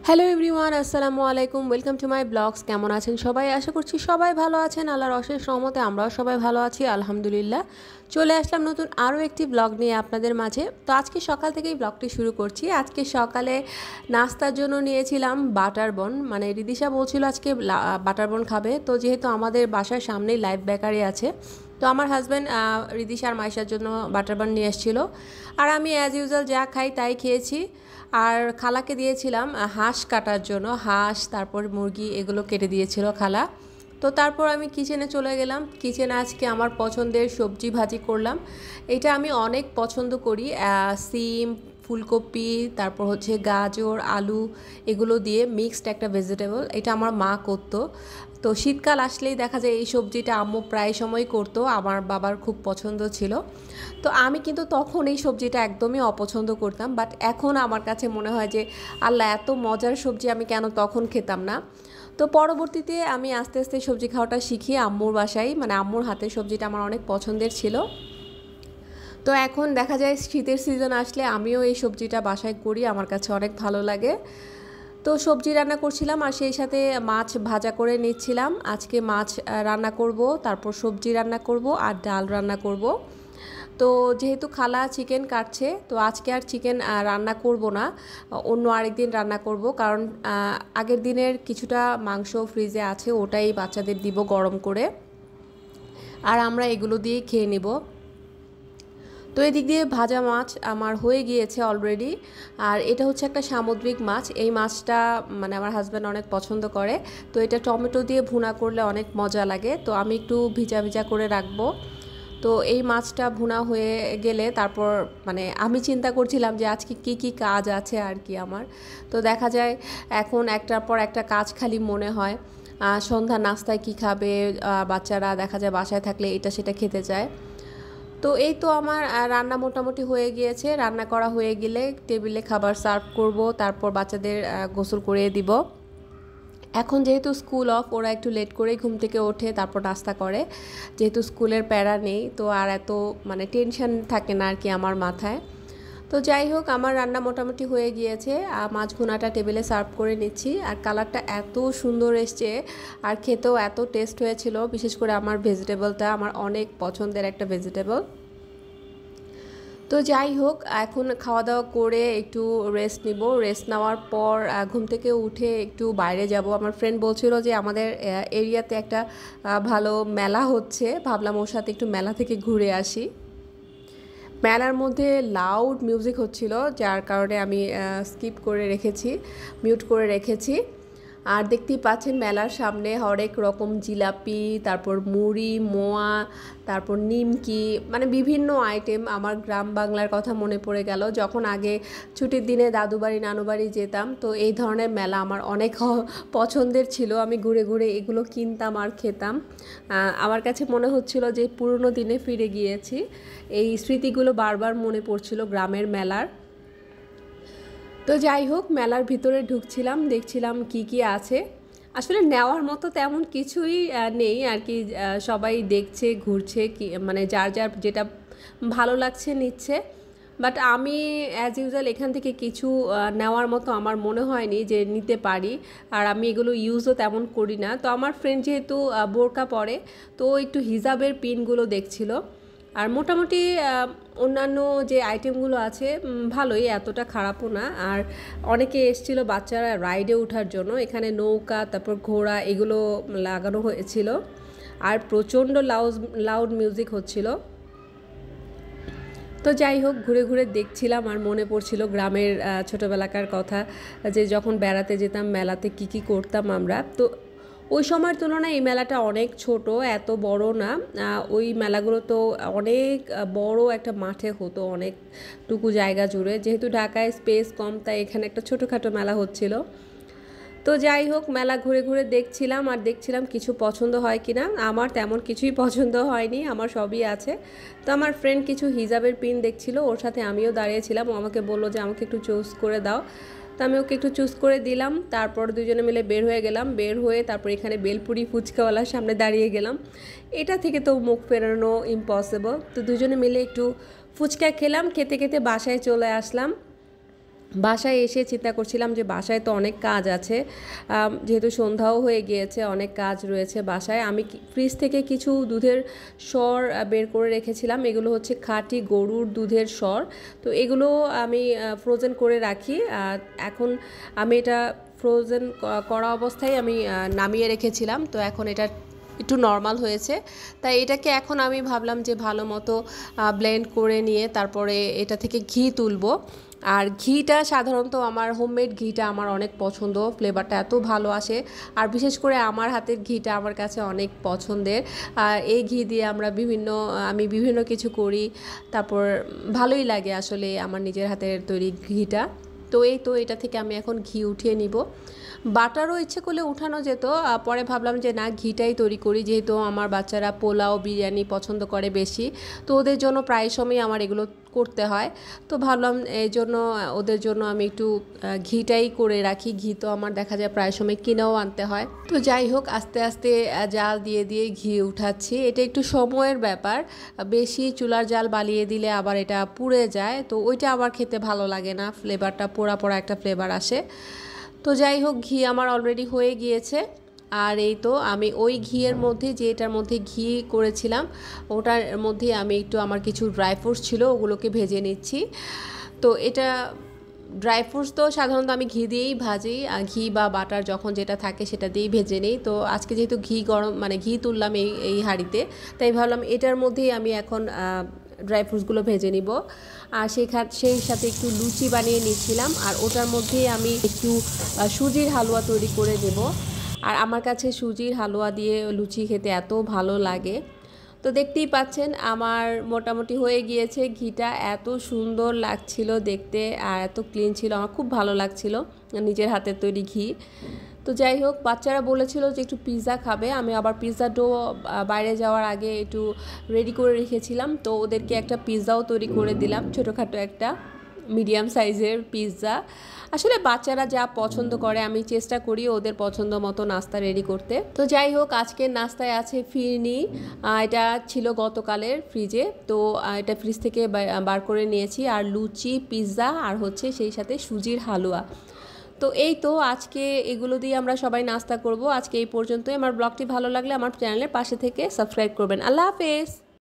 Hello everyone, আসসালামু আলাইকুম। Welcome to my blogs. কেমন আছেন সবাই? আশা করছি সবাই ভালো আছেন। আল্লাহর অশেষ রহমতে আমরাও সবাই ভালো আছি, আলহামদুলিল্লাহ। চলে আসলাম নতুন আরও একটি ব্লগ নিয়ে আপনাদের মাঝে। তো আজকে সকাল থেকেই ব্লগটি শুরু করছি। আজকে সকালে নাস্তার জন্য নিয়েছিলাম বাটার বন, মানে রিদিশা বলছিল আজকে বাটার বন খাবে। তো যেহেতু আমাদের বাসার সামনেই লাইফ বেকারি আছে, তো আমার হাজব্যান্ড রিদিশা আর মাইশার জন্য বাটার বান নিয়ে এসেছিলো। আর আমি অ্যাজ ইউজুয়াল যা খাই তাই খেয়েছি। আর খালাকে দিয়েছিলাম হাঁস কাটার জন্য, হাঁস তারপর মুরগি এগুলো কেটে দিয়েছিল খালা। তো তারপর আমি কিচেনে চলে গেলাম। কিচেনে আজকে আমার পছন্দের সবজি ভাজি করলাম। এটা আমি অনেক পছন্দ করি। সিম, ফুলকপি, তারপর হচ্ছে গাজর, আলু, এগুলো দিয়ে মিক্সড একটা ভেজিটেবল। এটা আমার মা করতো। তো শীতকাল আসলেই দেখা যায় এই সবজিটা আম্মু প্রায় সময় করতো, আমার বাবার খুব পছন্দ ছিল। তো আমি কিন্তু তখন এই সবজিটা একদমই অপছন্দ করতাম, বাট এখন আমার কাছে মনে হয় যে আল্লাহ, এত মজার সবজি আমি কেন তখন খেতাম না। তো পরবর্তীতে আমি আস্তে আস্তে সবজি খাওয়াটা শিখি আম্মুর বাসায়, মানে আম্মুর হাতের সবজিটা আমার অনেক পছন্দের ছিল। তো এখন দেখা যায় শীতের সিজন আসলে আমিও এই সবজিটা বাসায় করি, আমার কাছে অনেক ভালো লাগে। তো সবজি রান্না করছিলাম আর সেই সাথে মাছ ভাজা করে নিচ্ছিলাম। আজকে মাছ রান্না করব, তারপর সবজি রান্না করব আর ডাল রান্না করব। তো যেহেতু খালা চিকেন কাটছে, তো আজকে আর চিকেন রান্না করব না, অন্য আরেকদিন রান্না করব। কারণ আগের দিনের কিছুটা মাংস ফ্রিজে আছে, ওটাই বাচ্চাদের দিব গরম করে, আর আমরা এগুলো দিয়েই খেয়ে নিব। তো এদিক দিয়ে ভাজা মাছ আমার হয়ে গিয়েছে অলরেডি। আর এটা হচ্ছে একটা সামুদ্রিক মাছ। এই মাছটা মানে আমার হাজব্যান্ড অনেক পছন্দ করে। তো এটা টমেটো দিয়ে ভুনা করলে অনেক মজা লাগে। তো আমি একটু ভিজা ভিজা করে রাখবো। তো এই মাছটা ভুনা হয়ে গেলে তারপর মানে আমি চিন্তা করছিলাম যে আজকে কি কি কাজ আছে আর কি আমার। তো দেখা যায় এখন একটার পর একটা কাজ খালি মনে হয়। সন্ধ্যা নাস্তায় কি খাবে, বাচ্চারা দেখা যায় বাসায় থাকলে এটা সেটা খেতে চায়। তো এই তো আমার রান্না মোটামুটি হয়ে গিয়েছে। রান্না করা হয়ে গেলে টেবিলে খাবার সার্ভ করব, তারপর বাচ্চাদের গোসল করিয়ে দিব। এখন যেহেতু স্কুল অফ, ওরা একটু লেট করেই ঘুম থেকে ওঠে, তারপর নাস্তা করে। যেহেতু স্কুলের প্যারা নেই, তো আর এত মানে টেনশন থাকে না আর কি আমার মাথায়। তো যাই হোক, আমার রান্না মোটামুটি হয়ে গিয়েছে। মাছ ভুনাটা টেবিলে সার্ভ করে নিচ্ছি। আর কালারটা এত সুন্দর এসছে, আর খেতেও এত টেস্ট হয়েছিল। বিশেষ করে আমার ভেজিটেবলটা আমার অনেক পছন্দের একটা ভেজিটেবল। তো যাই হোক, এখন খাওয়া দাওয়া করে একটু রেস্ট নিব। রেস্ট নেওয়ার পর ঘুম থেকে উঠে একটু বাইরে যাব। আমার ফ্রেন্ড বলছিল যে আমাদের এরিয়াতে একটা ভালো মেলা হচ্ছে, ভাবলাম ওর সাথে একটু মেলা থেকে ঘুরে আসি। মেলার মধ্যে লাউড মিউজিক হচ্ছিল, যার কারণে আমি স্কিপ করে রেখেছি, মিউট করে রেখেছি। আর দেখতেই পাচ্ছেন মেলার সামনে হরেক রকম জিলাপি, তারপর মুড়ি, মোয়া, তারপর নিমকি, মানে বিভিন্ন আইটেম। আমার গ্রাম বাংলার কথা মনে পড়ে গেল, যখন আগে ছুটির দিনে দাদু বাড়ি নানু বাড়ি যেতাম, তো এই ধরনের মেলা আমার অনেক পছন্দের ছিল। আমি ঘুরে ঘুরে এগুলো কিনতাম আর খেতাম। আমার কাছে মনে হচ্ছিল যে পুরনো দিনে ফিরে গিয়েছি। এই স্মৃতিগুলো বারবার মনে পড়ছিল গ্রামের মেলার। তো যাই হোক, মেলার ভিতরে ঢুকছিলাম, দেখছিলাম কি কি আছে। আসলে নেওয়ার মতো তেমন কিছুই নেই আর কি। সবাই দেখছে, ঘুরছে, কি মানে যার যার যেটা ভালো লাগছে নিচ্ছে। বাট আমি অ্যাজ ইউজুয়াল এখান থেকে কিছু নেওয়ার মতো আমার মনে হয়নি যে নিতে পারি। আর আমি এগুলো ইউজও তেমন করি না। তো আমার ফ্রেন্ড যেহেতু বোরকা পরে, তো একটু হিজাবের পিনগুলো দেখছিল। আর মোটামুটি অন্যান্য যে আইটেমগুলো আছে ভালোই, এতটা খারাপও না। আর অনেকে এসেছিলো বাচ্চারা রাইডে ওঠার জন্য। এখানে নৌকা, তারপর ঘোড়া, এগুলো লাগানো হয়েছিল। আর প্রচণ্ড লাউড মিউজিক হচ্ছিল। তো যাই হোক, ঘুরে ঘুরে দেখছিলাম আর মনে পড়ছিল গ্রামের ছোটোবেলাকার কথা, যে যখন বেড়াতে যেতাম মেলাতে কি কি করতাম আমরা। তো ওই সময়ের তুলনায় এই মেলাটা অনেক ছোট, এত বড় না। ওই মেলাগুলো তো অনেক বড় একটা মাঠে হতো, অনেকটুকু জায়গা জুড়ে। যেহেতু ঢাকায় স্পেস কম, তাই এখানে একটা ছোটোখাটো মেলা হচ্ছিল। তো যাই হোক, মেলা ঘুরে ঘুরে দেখছিলাম আর দেখছিলাম কিছু পছন্দ হয় কি না। আমার তেমন কিছুই পছন্দ হয়নি, আমার সবই আছে। তো আমার ফ্রেন্ড কিছু হিজাবের পিন দেখছিল, ওর সাথে আমিও দাঁড়িয়েছিলাম। ও আমাকে বললো যে আমাকে একটু চুজ করে দাও। তো আমি ওকে একটু চুজ করে দিলাম। তারপর দুজনে মিলে বের হয়ে গেলাম। বের হয়ে তারপর এখানে বেলপুরি ফুচকাওয়ালার সামনে দাঁড়িয়ে গেলাম। এটা থেকে তো মুখ ফেরানো ইম্পসিবল। তো দুজনে মিলে একটু ফুচকা খেলাম, খেতে খেতে বাসায় চলে আসলাম। বাসায় এসে চিন্তা করছিলাম যে বাসায় তো অনেক কাজ আছে, যেহেতু সন্ধ্যাও হয়ে গিয়েছে, অনেক কাজ রয়েছে বাসায়। আমি ফ্রিজ থেকে কিছু দুধের সর বের করে রেখেছিলাম। এগুলো হচ্ছে খাঁটি গরুর দুধের সর। তো এগুলো আমি ফ্রোজেন করে রাখি। এখন আমি এটা ফ্রোজেন করা অবস্থায় আমি নামিয়ে রেখেছিলাম। তো এখন এটা একটু নর্মাল হয়েছে, তাই এটাকে এখন আমি ভাবলাম যে ভালো মতো ব্লেন্ড করে নিয়ে তারপরে এটা থেকে ঘি তুলবো। আর ঘিটা সাধারণত আমার হোমমেড ঘিটা আমার অনেক পছন্দ, ফ্লেভারটা এত ভালো আসে। আর বিশেষ করে আমার হাতের ঘিটা আমার কাছে অনেক পছন্দের। আর এই ঘি দিয়ে আমি বিভিন্ন কিছু করি, তারপর ভালোই লাগে আসলে আমার নিজের হাতের তৈরি ঘিটা। তো এটা থেকে আমি এখন ঘি উঠিয়ে নিব। বাটারও ইচ্ছে করলে উঠানো যেত, পরে ভাবলাম যে না, ঘিটাই তৈরি করি, যেহেতু আমার বাচ্চারা পোলাও বিরিয়ানি পছন্দ করে বেশি। তো ওদের জন্য প্রায় সময় আমার এগুলো করতে হয়। তো ভাবলাম এই জন্য ওদের জন্য আমি একটু ঘিটাই করে রাখি। ঘি তো আমার দেখা যায় প্রায় সময় কিনেও আনতে হয়। তো যাই হোক, আস্তে আস্তে জাল দিয়ে দিয়ে ঘি উঠাচ্ছি। এটা একটু সময়ের ব্যাপার, বেশি চুলার জাল বালিয়ে দিলে আবার এটা পুড়ে যায়, তো ওইটা আবার খেতে ভালো লাগে না, ফ্লেভারটা পোড়া পোড়া একটা ফ্লেভার আসে। তো যাই হোক, ঘি আমার অলরেডি হয়ে গিয়েছে। আর এই তো আমি ওই ঘিয়ের মধ্যে, যেটার মধ্যে ঘি করেছিলাম ওটার মধ্যে আমি একটু আমার কিছু ড্রাই ফ্রুটস ছিল ওগুলোকে ভেজে নিচ্ছি। তো এটা ড্রাই ফ্রুটস তো সাধারণত আমি ঘি দিয়েই ভাজি, ঘি বা বাটার যখন যেটা থাকে সেটা দিয়েই ভেজে নিই। তো আজকে যেহেতু ঘি গরম, মানে ঘি তুললাম এই হাঁড়িতে, তাই ভাবলাম এটার মধ্যেই আমি এখন ড্রাই ফ্রুটসগুলো ভেজে নিব। আর সেই সাথে একটু লুচি বানিয়ে নিচ্ছিলাম, আর ওটার মধ্যেই আমি একটু সুজির হালুয়া তৈরি করে নেব। আর আমার কাছে সুজির হালুয়া দিয়ে লুচি খেতে এত ভালো লাগে। তো দেখতেই পাচ্ছেন আমার মোটামুটি হয়ে গিয়েছে। ঘিটা এত সুন্দর লাগছিল দেখতে, আর এত ক্লিন ছিল, আমার খুব ভালো লাগছিল নিজের হাতের তৈরি ঘি। তো যাই হোক, বাচ্চারা বলেছিল যে একটু পিৎজা খাবে, আমি আবার পিৎজা ডো বাইরে যাওয়ার আগে একটু রেডি করে রেখেছিলাম। তো ওদেরকে একটা পিৎজাও তৈরি করে দিলাম, ছোটোখাটো একটা মিডিয়াম সাইজের পিৎজা। আসলে বাচ্চারা যা পছন্দ করে আমি চেষ্টা করি ওদের পছন্দ মতো নাস্তা রেডি করতে। তো যাই হোক, আজকের নাস্তায় আছে ফিরনি। এটা ছিল গতকালের ফ্রিজে, তো এটা ফ্রিজ থেকে বার করে নিয়েছি। আর লুচি, পিৎজা, আর হচ্ছে সেই সাথে সুজির হালুয়া। তো এই তো আজকে এগুলো দিয়ে আমরা সবাই নাস্তা করব। আজকে এই পর্যন্তই। আমার ব্লগটি ভালো লাগলে আমার চ্যানেলের পাশে থেকে সাবস্ক্রাইব করবেন। আল্লাহ হাফেজ।